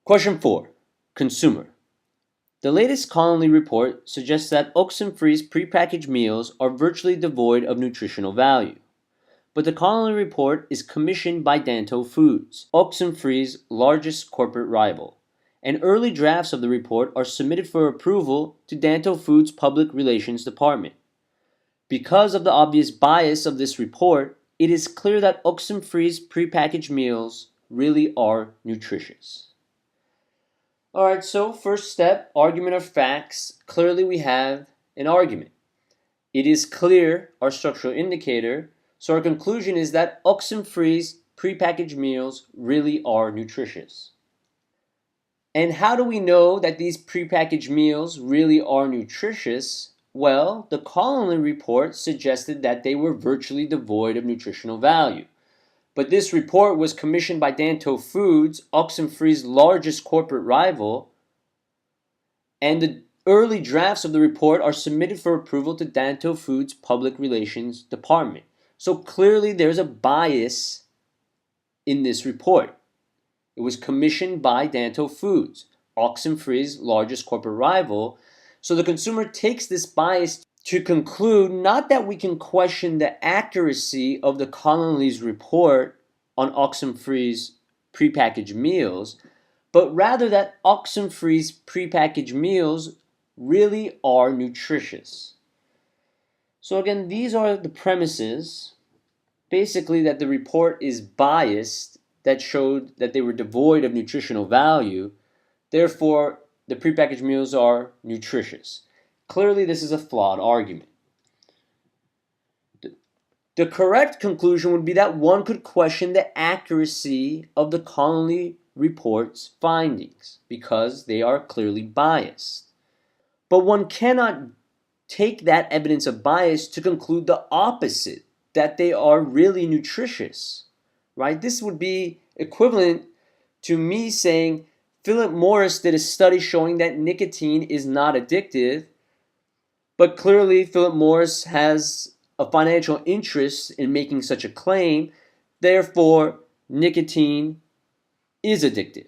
Question 4. Consumer. The latest Connolly report suggests that Oxenfree's prepackaged meals are virtually devoid of nutritional value. But the Connolly report is commissioned by Danto Foods, Oxenfree's largest corporate rival, and early drafts of the report are submitted for approval to Danto Foods' Public Relations Department. Because of the obvious bias of this report, it is clear that Oxenfree's prepackaged meals really are nutritious. Alright, so first step, argument of facts. Clearly we have an argument. It is clear, our structural indicator, so our conclusion is that Oxenfree's prepackaged meals really are nutritious. And how do we know that these prepackaged meals really are nutritious? Well, the Connolly report suggested that they were virtually devoid of nutritional value. But this report was commissioned by Danto Foods, Oxenfree's largest corporate rival, and the early drafts of the report are submitted for approval to Danto Foods' Public Relations Department. So clearly there's a bias in this report. It was commissioned by Danto Foods, Oxenfree's largest corporate rival. So the consumer takes this bias to conclude not that we can question the accuracy of the Connolly's report on Oxenfree's prepackaged meals, but rather that Oxenfree's prepackaged meals really are nutritious. So again, these are the premises, basically that the report is biased, that showed that they were devoid of nutritional value, therefore the prepackaged meals are nutritious. Clearly this is a flawed argument. The correct conclusion would be that one could question the accuracy of the Connolly report's findings because they are clearly biased. But one cannot take that evidence of bias to conclude the opposite, that they are really nutritious, right? This would be equivalent to me saying Philip Morris did a study showing that nicotine is not addictive, but clearly Philip Morris has a financial interest in making such a claim, therefore nicotine is addictive.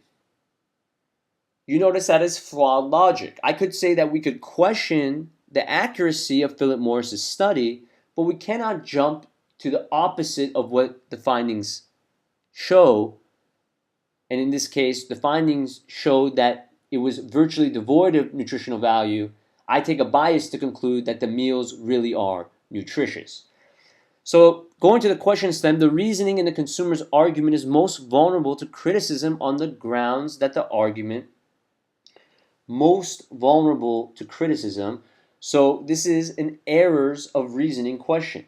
You notice that is flawed logic. I could say that we could question the accuracy of Philip Morris's study, but we cannot jump to the opposite of what the findings show. And in this case, the findings showed that it was virtually devoid of nutritional value. I take a bias to conclude that the meals really are nutritious. So going to the question stem, the reasoning in the consumer's argument is most vulnerable to criticism on the grounds that the argument most vulnerable to criticism. So this is an errors of reasoning question,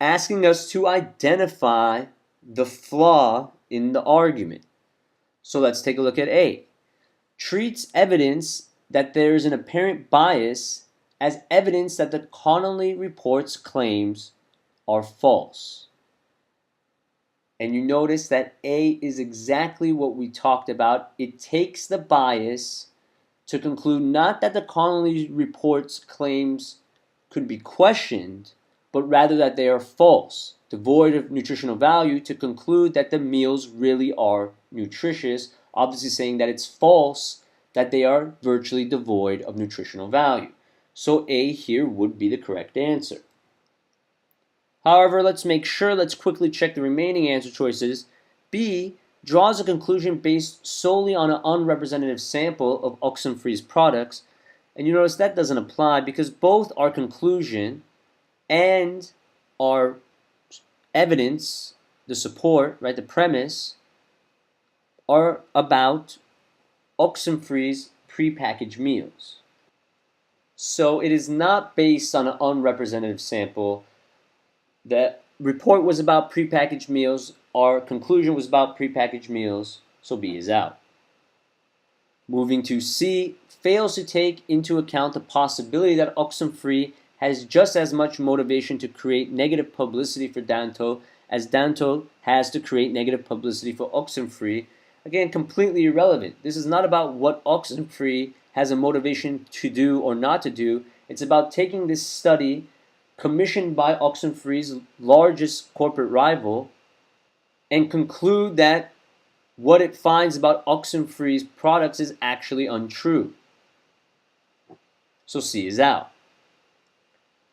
asking us to identify the flaw in the argument. So let's take a look at A. Treats evidence that there is an apparent bias as evidence that the Connolly report's claims are false. And you notice that A is exactly what we talked about. It takes the bias to conclude not that the Connolly report's claims could be questioned, but rather that they are false, devoid of nutritional value, to conclude that the meals really are nutritious, obviously saying that it's false, that they are virtually devoid of nutritional value. So A here would be the correct answer. However, let's quickly check the remaining answer choices. B draws a conclusion based solely on an unrepresentative sample of Oxenfree's products. And you notice that doesn't apply because both our conclusion and our evidence, the support, right, the premise, are about Oxenfree's prepackaged meals. So it is not based on an unrepresentative sample. The report was about prepackaged meals. Our conclusion was about prepackaged meals, so B is out. Moving to C, fails to take into account the possibility that Oxenfree has just as much motivation to create negative publicity for Danto as Danto has to create negative publicity for Oxenfree. Again, completely irrelevant. This is not about what Oxenfree has a motivation to do or not to do. It's about taking this study commissioned by Oxenfree's largest corporate rival and conclude that what it finds about Oxenfree's products is actually untrue. So C is out.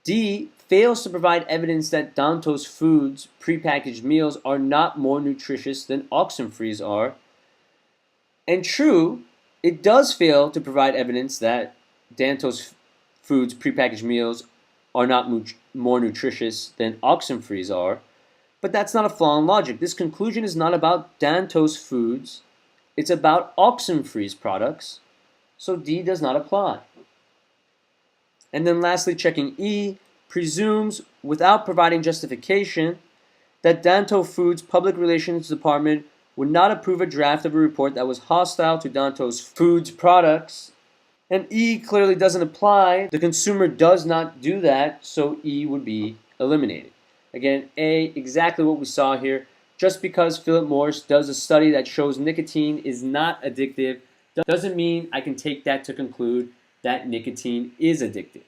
D fails to provide evidence that Dantos Foods prepackaged meals are not more nutritious than Oxenfree's are. And true, it does fail to provide evidence that Dantos Foods prepackaged meals are not more nutritious than Oxenfree's are, but that's not a flaw in logic. This conclusion is not about Dantos Foods, it's about Oxenfree's products, so D does not apply. And then lastly, checking E presumes, without providing justification, that Danto Foods' public relations department would not approve a draft of a report that was hostile to Dantos Foods products. And E clearly doesn't apply. The consumer does not do that, so E would be eliminated. Again, A, exactly what we saw here. Just because Philip Morris does a study that shows nicotine is not addictive doesn't mean I can take that to conclude that nicotine is addictive.